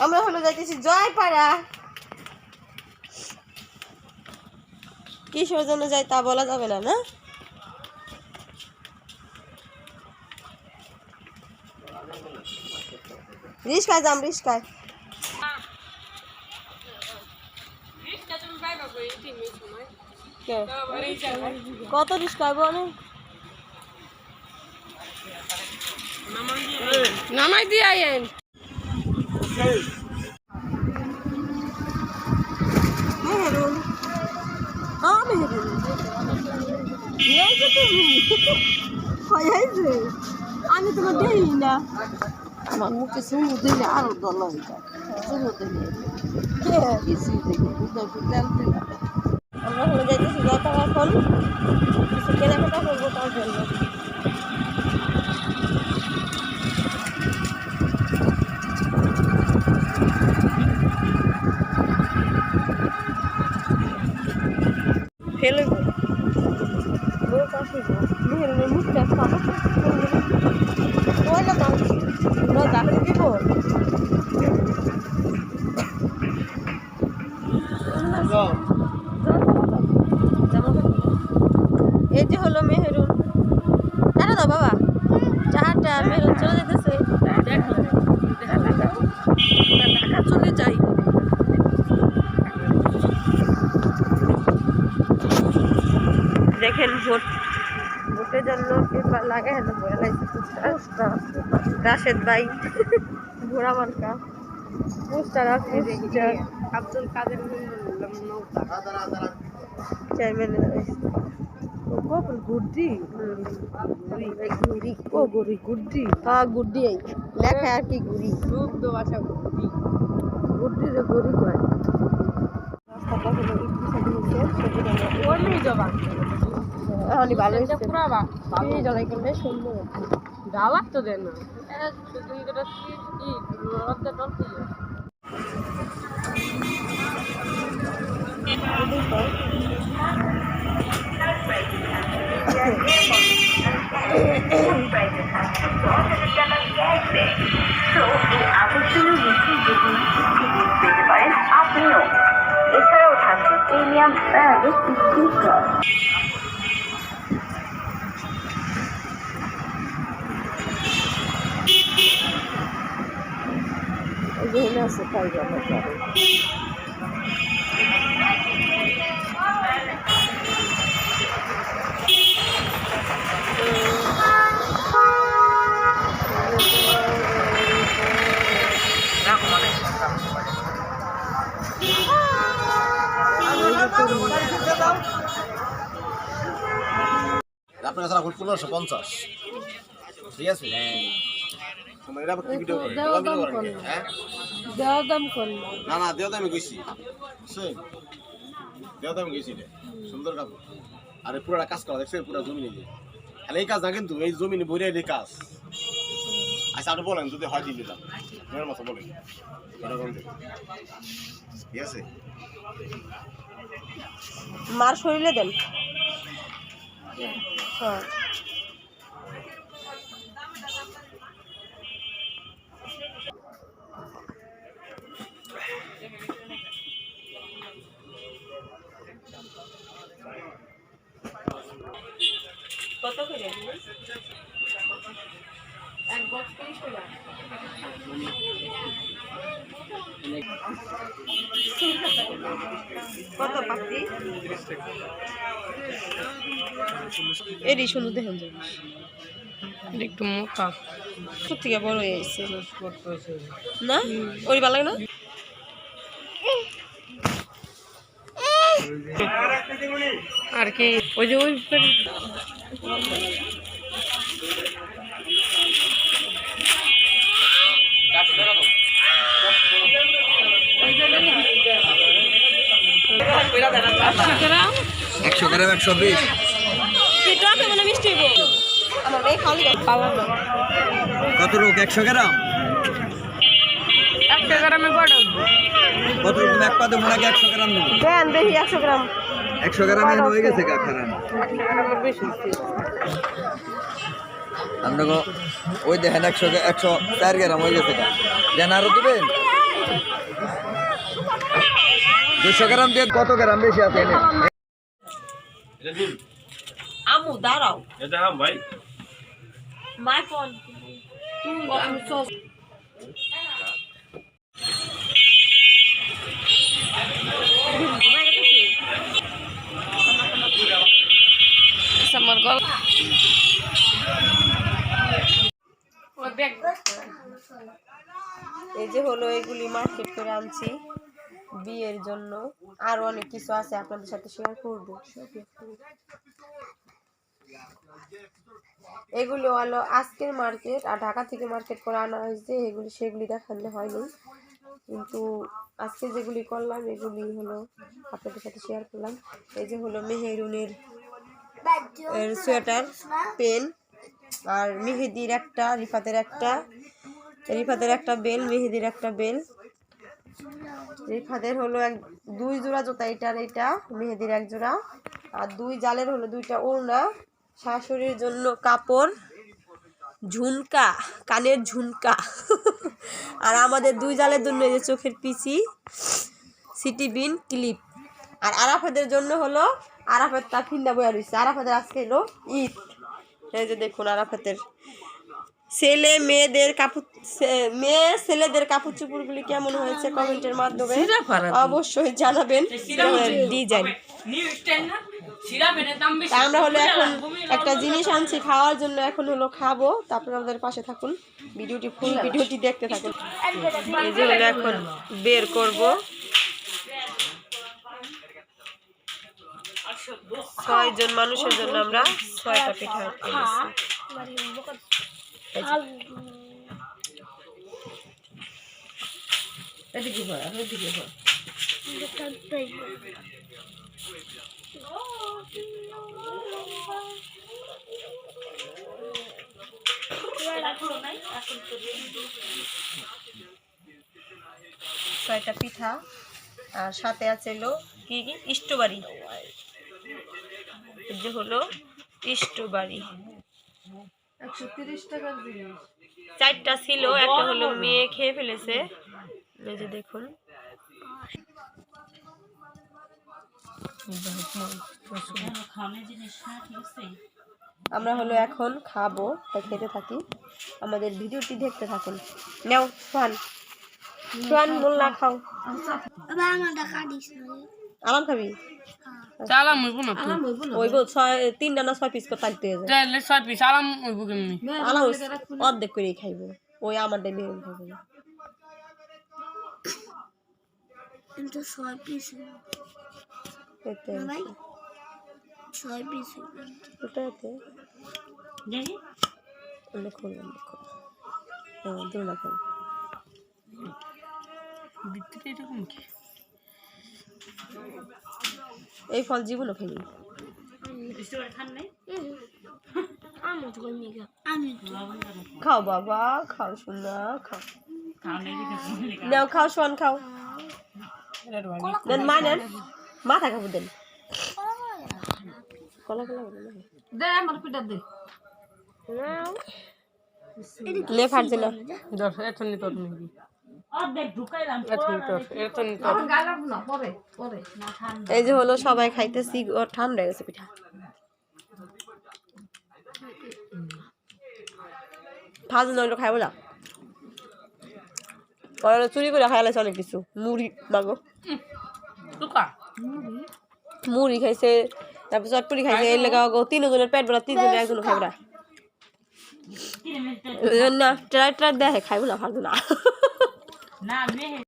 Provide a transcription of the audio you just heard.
আমরা হলো যাইতেছি জয়পাড়া। কিসের জন্য যাই তা বলা যাবে না, না? রিস্কায় যাম, রিস্কায়। কত রিস্কায় বলে নামাই দিয়ে আইন। মেহেরুন, মেহেরুন আমি তোমার দেই না। আমার মুখে চুমু দিলে আরো দল হয়ে যায়। চুমু দিলে কিছুই দেখি তেল দিলে আমরা হলে যাইতেছি জয়পাড়া। এখন কিছু কেনাকাটা করবো তার জন্য। ফেলে লোক আসিব মেহেরুনের মুখটা খাবো ওইটা দাম দাঁড়িয়ে দিব। এই যে হলো মেহেরুন। টাটা দাও বাবা, চাহাটা মেহেরুন চলে যেতেছে। ঢাকা চলে যাই। দেখেন ভোটের জন্য পেপার লাগে হ্যাঁ ভরে লাগছে রাশেদ ভাই ঘোড়া মার্কা পোস্টার আছে। আব্দুল কাদের চেয়ারম্যানের কখন গুড্ডি ঘুরি ও গরি গুড্ডি হ্যাঁ গুড্ডি এই লেখা আর কি ঘুরি শুদ্ধ ভাষা গুড্ডি গুড্ডি রে গরি কয় রাস্তাটা হলো একটু সাইড হয়েছে সবুজ ওর মেয়ে জবা এখনই ভালো হয়েছে পুরা ভালো জলাই করলে সুন্দর ডালাক তো দেন না শুধু এটা কি রদ্দা টলতে আপনিও এছাড়াও থাকছে প্রিমিয়াম সার্ভিস স্পিকার। যেখানে আছে তাই আমার আপনার কাছে 1550 ঠিক আছে। দেওয়া দাম কর না না দেওয়া আমি গেছি দেওয়া আমি গেছি সুন্দর কাপড় আর পুরোটা কাজ করা দেখছে পুরো জমি নিয়ে তাহলে এই কাজ না কিন্তু এই জমি বইরে এই কাজ। আচ্ছা আপনি বলেন যদি হয় দিয়ে দিলাম মেয়ের মতো বলেন ঠিক আছে। মার শরীরে দেন হ্যাঁ কত করে এক বক্স 30 টাকা। কত পাখি এরই সুন্দর দেখেন জিনিস একটু মোটা সব থেকে বড় হয়ে গেছে না ওই ভালো লাগে না। আর কি ওই যে ওই গ্রাম 100 গ্রাম 120 মিষ্টি আমার মেয়ে খাওয়ালি কত রূপ 100 গ্রাম 100 গ্রামে বড় কত রকম এক পাতে মোড়া 100 গ্রাম নেব দেন দেখি 100 গ্রাম 100 গ্রামে হয়ে গেছে কাখানা আমরা ওই দেখেন 104 গ্রাম হয়ে গেছে দেন আরো দিবেন দুশো গ্রাম দিয়ে কত গ্রাম বেশি আছে এনে? আমু দাঁড়াও এটা হাম ভাই মাই ফোন আমি সস আমার গল এই যে হলো এগুলি মার্কেট করে আনছি বিয়ের জন্য, আরো অনেক কিছু আছে আপনাদের সাথে শেয়ার করবো। এগুলো হলো আজকের মার্কেট, আর ঢাকা থেকে মার্কেট করে আনা হয়েছে, এগুলি সেগুলি দেখানো হয়নি, কিন্তু আজকে যেগুলি করলাম এগুলি হলো আপনাদের সাথে শেয়ার করলাম। এই যে হলো মেহেরুনের সোয়েটার, পেন, আর মেহেদির একটা, রিফাতের একটা বেল, মেহেদির একটা বেল, রিফাতের হলো দুই জোড়া জুতা, এটার এটা, মেহেদির এক জোড়া, আর দুই জালের হলো দুইটা ওড়না, শাশুড়ির জন্য কাপড়, ঝুমকা, কানের ঝুমকা, আর আমাদের দুই জালের জন্য এই যে চোখের পিসি, সিটি বিন, ক্লিপ, আর আরাফাদের জন্য হলো আরাফাত তা ফিন্দা বয়া রয়েছে, আরাফাদের আজকে হলো ঈদ। এই যে দেখুন আরাফাতের ছেলে মেয়েদের কাপড়, মেয়ে ছেলেদের কাপড় চোপড়গুলি কেমন হয়েছে কমেন্টের মাধ্যমে অবশ্যই জানাবেন। ডিজাইন আমরা হলো এখন একটা জিনিস আনছি খাওয়ার জন্য, এখন হলো খাবো, তারপর আমাদের পাশে থাকুন, ফুল ভিডিওটি দেখতে থাকুন। এই যে হলো এখন বের করব 6 জন মানুষের জন্য আমরা 6টা পিঠা এদিকে ভর এদিকে ভর ছয়টা পিঠা, আর সাথে আছে হলো কি স্ট্রবেরি, এই যে হলো স্ট্রবেরি 130 টাকার জিনিস। 4টা ছিল, একটা হলো মেয়ে খেয়ে ফেলেছে। এই যে দেখুন আমরা হলো এখন খাবো, তাই খেতে থাকি, আমাদের ভিডিওটি দেখতে থাকুন। নাও সোহান মোল্লা খাও, আরাম খাবি চালাম হইব না তো ওইব 3টা না 6 পিস করে তালতে যায়, তাহলে 6 পিস আলাম হইব কেমনি আলাম অর্ধেক করে খাইবো, ওই আমারটাই মেরুন খাইবো না, কিন্তু 6 পিস এতে ভাই 6 পিস ওটাতে দেখি দেখুন দুনা খাই ভিতরে এরকম কি এই ফল জীবনও খাইনি, খাও বাবা খাও, শোনা খাও, নাও খাও সোয়ান খাও, দেন মানেন মাথা খাবো, দেন কলা দে আমার পিঠা দে লে ফাটছে না, দর এতনি তোর নিবি অর্ধেক ঢুকাইলাম এতনি তোর গালাম না পরে পরে না ঠান্ডা। এই যে হলো সবাই খাইতেছি, ঠান্ডা হয়ে গেছে পিঠা, ভাজ নইলে খাইবো না, পরে চুরি করে খাইলাছে অনেক কিছু, মুড়ি মাগো টুকা মুড়ি খাইছে, তারপর চটপটি খাইছে, এর লেগে 3 জনের পেট ভরা, 3 জনের একজন খাইবো না, ট্রাই দেখে খাইবো না, ভালো না।